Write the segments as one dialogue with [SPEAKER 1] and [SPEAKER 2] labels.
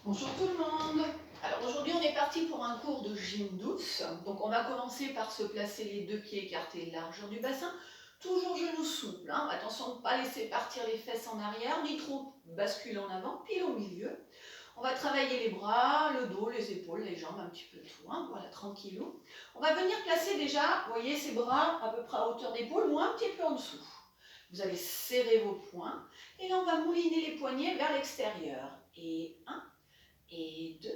[SPEAKER 1] Bonjour tout le monde. Alors aujourd'hui on est parti pour un cours de gym douce. Donc on va commencer par se placer les deux pieds écartés de largeur du bassin. Toujours genoux souples. Attention de ne pas laisser partir les fesses en arrière, ni trop basculer en avant, pile au milieu. On va travailler les bras, le dos, les épaules, les jambes, un petit peu tout. Voilà, tranquillou. On va venir placer déjà, vous voyez, ces bras à peu près à hauteur d'épaule ou un petit peu en dessous. Vous allez serrer vos poings et là on va mouliner les poignets vers l'extérieur. Et 1, et 2,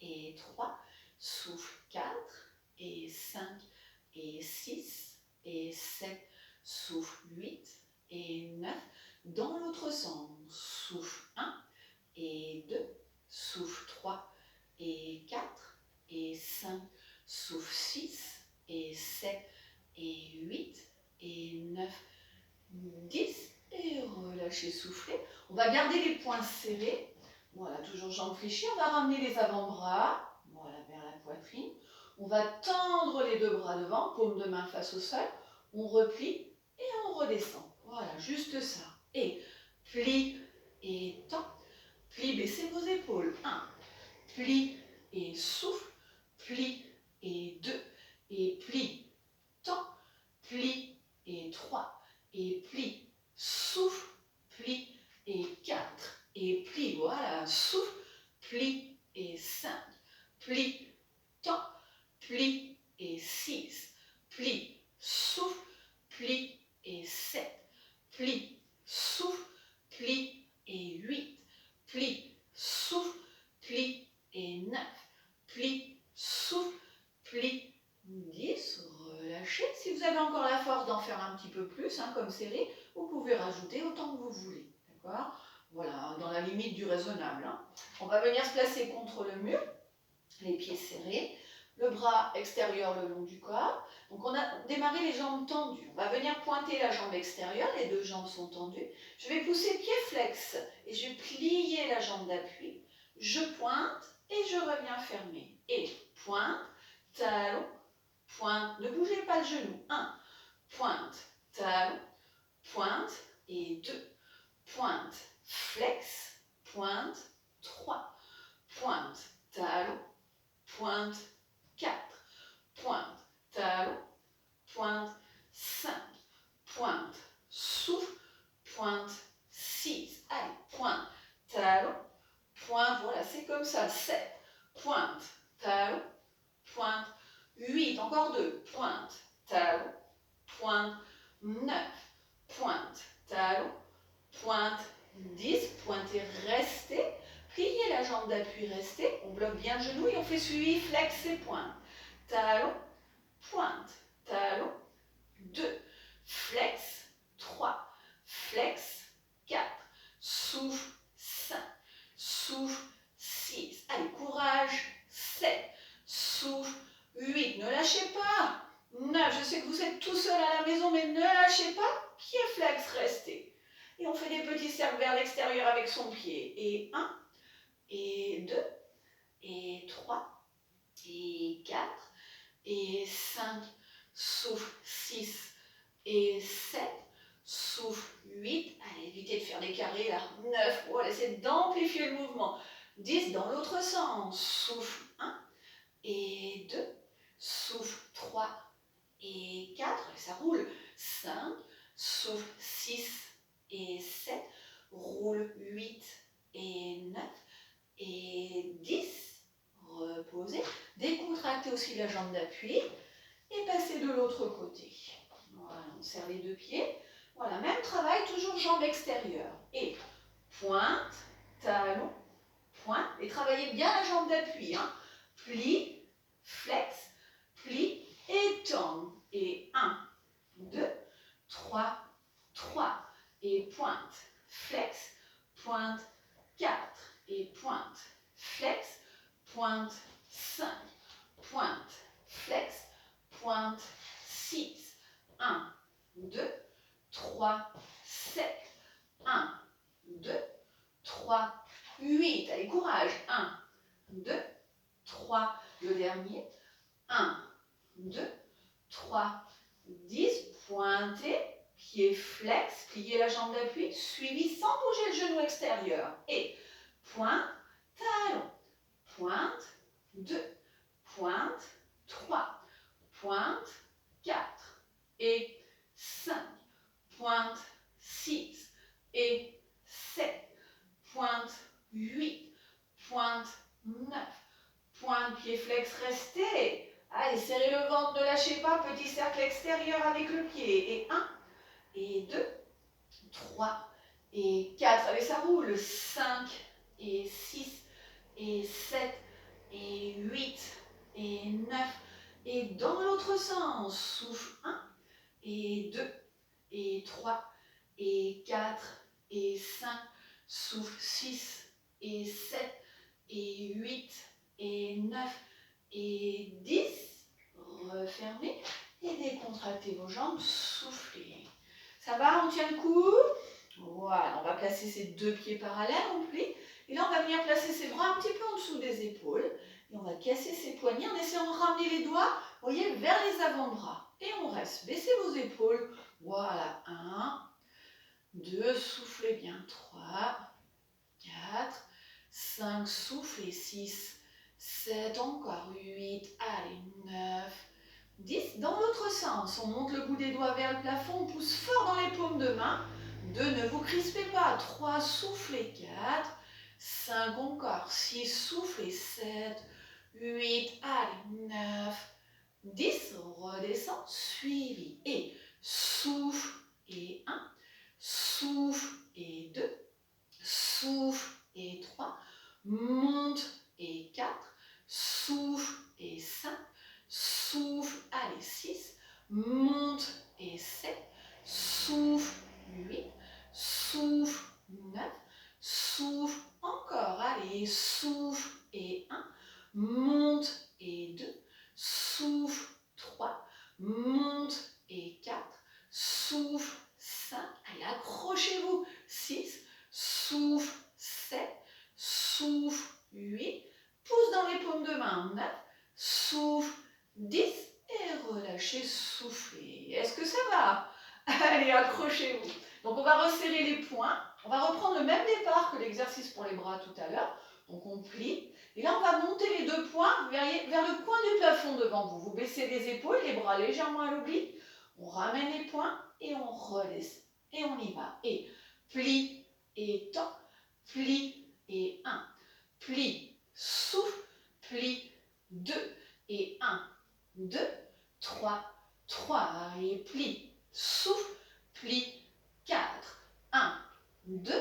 [SPEAKER 1] et 3, souffle 4, et 5, et 6, et 7, souffle 8, et 9, dans l'autre sens, souffle 1, et 2, souffle 3, et 4, et 5, souffle 6, et 7, et 8, et 9, 10, et relâchez, soufflez. On va garder les poings serrés. Voilà, toujours jambes fléchies. On va ramener les avant-bras, voilà, vers la poitrine. On va tendre les deux bras devant, paume de main face au sol. On replie et on redescend. Voilà, juste ça. Et plie et tend. Plie, baissez vos épaules. 1, plie et souffle. Plie et 2, et plie, tend. Plie et 3, et plie, souffle, plie et 4, et plie, voilà, souffle, plie et 5, plie, tend, plie et 6, plie, souffle, plie et 7, plie, souffle, plie et 8, plie, souffle, plie et 9, plie, souffle, plie, 10, relâchez. Si vous avez encore la force d'en faire un petit peu plus, comme série, vous pouvez rajouter autant que vous voulez. D'accord? Voilà, dans la limite du raisonnable. On va venir se placer contre le mur, les pieds serrés, le bras extérieur le long du corps. Donc on a démarré les jambes tendues. On va venir pointer la jambe extérieure, les deux jambes sont tendues. Je vais pousser pied flex et je vais plier la jambe d'appui. Je pointe et je reviens fermer. Et pointe, talon, pointe, ne bougez pas le genou. 1, pointe, talon, pointe, et 2, pointe, flex, pointe, 3, pointe, talon, pointe, 4, pointe, talon, pointe, 5, pointe, souffle, pointe, 6. Allez, pointe, talon, pointe, voilà, c'est comme ça. 7, pointe, talon, pointe, 8, encore 2, pointe, talon, pointe, 9, pointe, talon, pointe, 10, pointez, restez, pliez la jambe d'appui, restez, on bloque bien le genou et on fait suivi, flex et pointe, talon, pointe, talon, 2, flex, 3, flex, 4, souffle, 5, souffle, 6, allez, courage, 7, souffle, 8, ne lâchez pas, 9, je sais que vous êtes tout seul à la maison, mais ne lâchez pas, pied flex, restez. Et on fait des petits cercles vers l'extérieur avec son pied. Et 1, et 2, et 3, et 4, et 5, souffle, 6, et 7, souffle, 8, allez, évitez de faire des carrés là, 9, voilà, essayez d'amplifier le mouvement, 10, dans l'autre sens, souffle, 1, et 2, souffle, 3, et 4, et ça roule, 5, souffle, 6, et 7, roule 8 et 9 et 10, reposez, décontractez aussi la jambe d'appui et passez de l'autre côté. Voilà, on serre les deux pieds. Voilà, même travail, toujours jambe extérieure. Et pointe, talon, pointe, et travaillez bien la jambe d'appui. Plie, flex, plie et tend. Et 1, 2, 3, 3. Et pointe, flex, pointe, 4, et pointe, flex, pointe, 5, pointe, flex, pointe, 6, 1, 2, 3, 7, 1, 2, 3, 8, allez, courage, 1, 2, 3, le dernier, 1, 2, 3, 10, pointez, pied flex, pliez la jambe d'appui, suivi sans bouger le genou extérieur. Et pointe, talon. Pointe, 2, pointe, 3, pointe, 4 et 5, pointe, 6 et 7, pointe, 8, pointe, 9, pointe, pied flex, restez. Allez, serrez le ventre, ne lâchez pas, petit cercle extérieur avec le pied. Et 1, et 2, 3, et 4. Allez, ça roule. 5, et 6, et 7, et 8, et 9. Et dans l'autre sens, souffle 1, et 2, et 3, et 4, et 5. Souffle 6, et 7, et 8, et 9, et 10. Refermez et décontractez vos jambes, soufflez. Ça va, on tient le coup? Voilà, on va placer ses deux pieds parallèles, on plie. Et là, on va venir placer ses bras un petit peu en dessous des épaules. Et on va casser ses poignets en essayant de ramener les doigts, vous voyez, vers les avant-bras. Et on reste. Baissez vos épaules. Voilà, 1, 2, soufflez bien, 3, 4, 5, soufflez, 6, 7, encore 8, allez, 9, 10. Dans l'autre sens, on monte le bout des doigts vers le plafond, on pousse fort dans les paumes de main. 2, ne vous crispez pas. 3, soufflez, 4, 5, encore, 6, soufflez, 7, 8, allez, 9, 10, redescend, suivi. Et souffle, et 1, souffle, et 2, souffle, et 3, monte, et 4, souffle, et 5, souffle, allez, 6, monte, et 7, souffle, 8, souffle, 9, souffle, encore, allez, souffle, et 1, monte, et 2, souffle, 3, monte, et 4, souffle, 5, allez, accrochez-vous, 6, souffle, 7, souffle, 8, pousse dans les paumes de main, 9, souffle, 10, et relâchez, soufflez. Est-ce que ça va? Allez, accrochez-vous. Donc on va resserrer les poings, on va reprendre le même départ que l'exercice pour les bras tout à l'heure. Donc on plie, et là on va monter les deux poings vers le coin du plafond devant vous. Vous baissez les épaules, les bras légèrement à l'oblique, on ramène les poings et on redescend. Et on y va. Et plie et tend, plie et 1, plie, souffle, plie, 2 et 1, 2, 3, 3 et plie, souffle, plie, 4, 1, 2,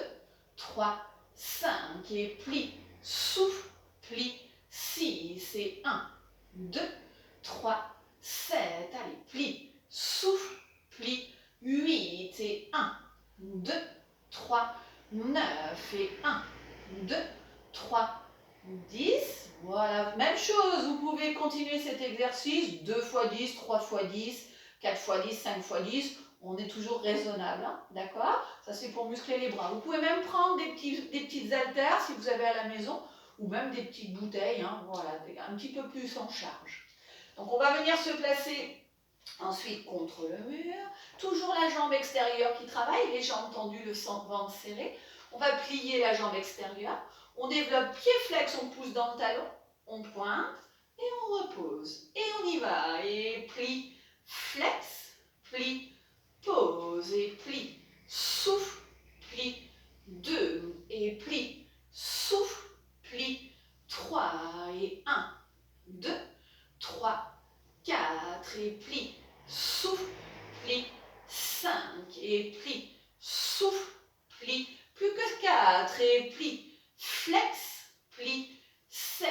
[SPEAKER 1] 3, 5 et plie, souffle, plie, 6 et 1, 2, 3, 7, allez, plie, souffle, plie, 8 et 1, 2, 3, 9 et 1, 2, 3, 10. Voilà, même chose, vous pouvez continuer cet exercice 2 x 10, 3 x 10, 4 x 10, 5 x 10. On est toujours raisonnable, hein, d'accord? Ça c'est pour muscler les bras. Vous pouvez même prendre des petites haltères si vous avez à la maison, ou même des petites bouteilles, hein, voilà, un petit peu plus en charge. Donc on va venir se placer ensuite contre le mur, toujours la jambe extérieure qui travaille, les jambes tendues, le ventre serré. On va plier la jambe extérieure, on développe pied flex, on pousse dans le talon, on pointe et on repose. Et on y va, et plie, flex, plie, pause et plie, souffle, plie, 2 et plie, souffle, plie, 3 et 1, 2, 3, 4 et plie, souffle, plie, 5 et plie, souffle, plie, plus que 4 et plie, flex, plie, 7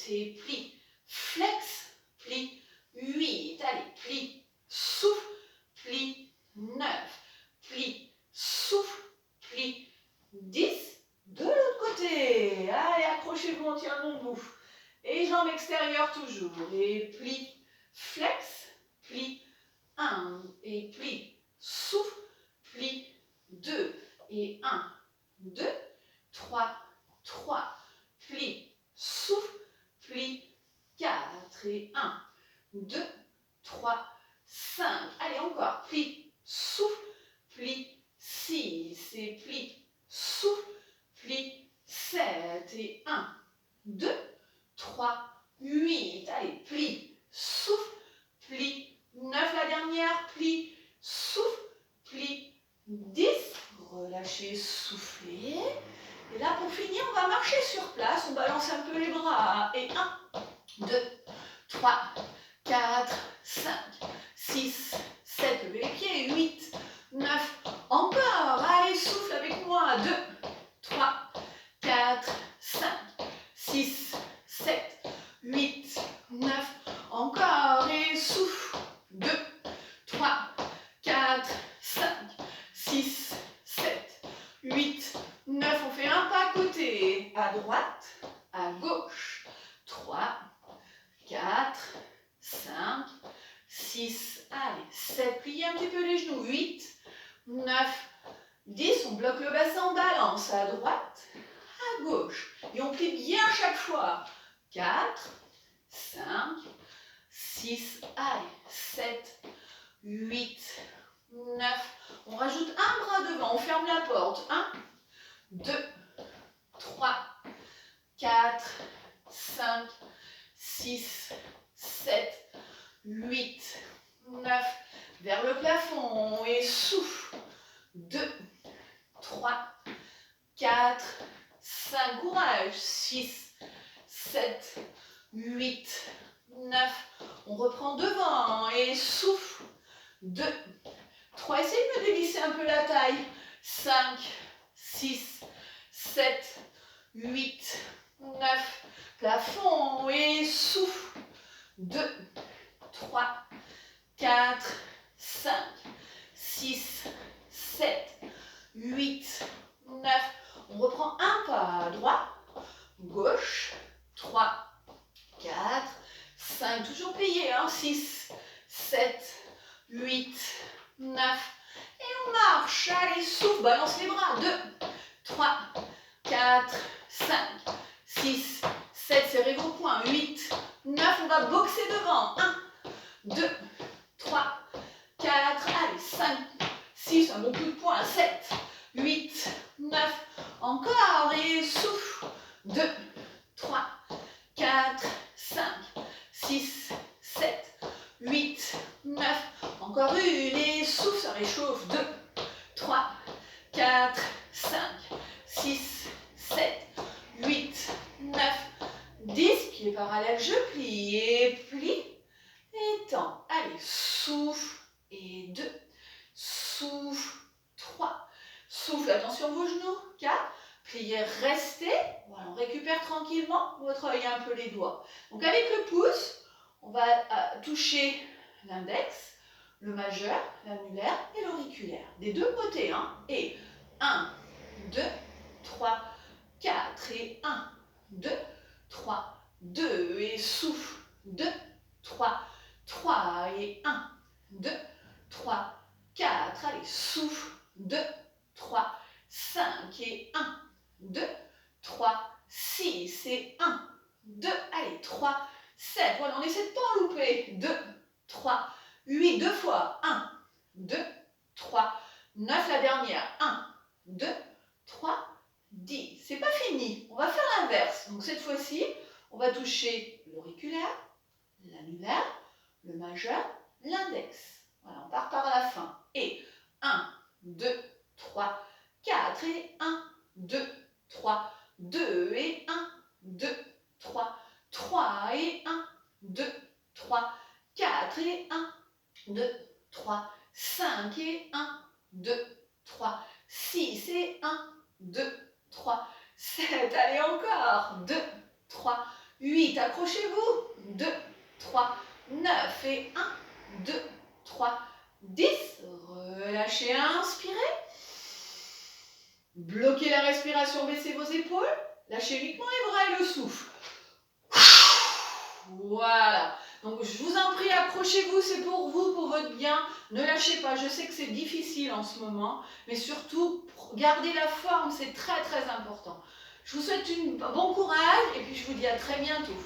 [SPEAKER 1] et plie, flex, plie, 8, allez, plie, souffle, plie, 9, plie, souffle, plie, 10, de l'autre côté, allez, accrochez-vous, on tient le bon bout, et jambes extérieures toujours, et plie, flex, plie, 1 et plie, souffle, plie, 2 et 1, 2, 3, 3, plie, souffle, plie, 4 et 1, 2, 3, 5, allez encore, plie, souffle, plie, 6 et plie, souffle, plie, 7 et 1, 2, 3, 8. Allez, plie, souffle, plie. 9, la dernière, plie, souffle, plie. 10, relâchez, soufflez. Et là, pour finir, on va marcher sur place. On balance un peu les bras. Et 1, 2, 3, 4, 5, 6, 7. Levez les pieds. 8, 9. Encore. Allez, souffle avec moi. 2, 3, 4, 5, 6, 7, 8, 9. Encore. Et souffle. 2, 3, 4, 5, 6, 7, 8, 9. On fait un pas à côté. À droite, à gauche. 3, 4, 5, 6, allez, 7. Pliez un petit peu les genoux. 8, 9, 10. On bloque le bassin, on balance à droite, à gauche. Et on plie bien chaque fois. 4, 5, 6, allez, 7, 8, 9. On rajoute un bras devant, on ferme la porte. 1, 2, 3, 4, 5, 6, 7, 8, 9. Vers le plafond et souffle. 2, 3, 4, 5. Courage. 6, 7, 8, 9. On reprend devant et souffle. 2, 3. Essayez de me dévisser un peu la taille. 5, 6, 7, 8, 9. Plafond et souffle. 2, 3, 4, 5, 6, 7, 8, 9. On reprend un pas à droite, gauche. 3, 4, 5. Toujours plié. 6, 7, 8, 9. Et on marche. Allez, souffle. Balance les bras. 2, 3, 4, 5, 6, 7. Serrez vos poings. 8, 9. On va boxer devant. 1, 2, 3, 4. Allez, 5, 6. Un bon coup de poing. 7, 8, 9. Encore. Et souffle. 2, 3, 4, 5, 6, 7, 8, 9. Encore une. Et souffle. Ça réchauffe. 2, 3, 4, 5, 6, 7, 8, 9, 10. Pieds parallèles, je plie et plie. Et tends. Allez, souffle. Et 2. Souffle. 3. Souffle. Attention vos genoux. 4. Pliez, restez. Voilà, on récupère tranquillement. Votre œil un peu les doigts. Donc avec le pouce, on va toucher l'index, le majeur, l'annulaire et l'auriculaire. Des deux côtés. Et 1, 2, 3, 4. Et 1, 2, 3, 2. Et souffle. 2, 3, 3. Et 1, 2, 3, 4. Allez, souffle. 2, 3, 5. Et 1, 2, 3, 6. Et 1, 2. Allez, 3, 7. Voilà, on essaie de pas en louper. 2, 3, 8. Deux fois. 1, 2, 3, 9. La dernière. 1, 2, 3, 10. C'est pas fini. On va faire l'inverse. Donc cette fois-ci, on va toucher l'auriculaire, l'annulaire, le majeur, l'index. Voilà, on part par la fin. Et 1, 2, 3, 4. Et 1, 2, 3, 2. Et 1, 2, 3, 3. Et 1, 2, 3, 4. Et 1, 2, 3, 5. Et 1, 2, 3, 6. Et 1, 2, 3, 7. Allez, encore. 2, 3, 8. Accrochez-vous. 2, 3, 9. Et 1, 2, 3, 10. Relâchez, inspirez. Bloquez la respiration, baissez vos épaules. Lâchez uniquement les bras et le souffle. Voilà. Donc je vous en prie, accrochez-vous, c'est pour vous, pour votre bien. Ne lâchez pas, je sais que c'est difficile en ce moment, mais surtout, gardez la forme, c'est très très important. Je vous souhaite un bon courage et puis je vous dis à très bientôt.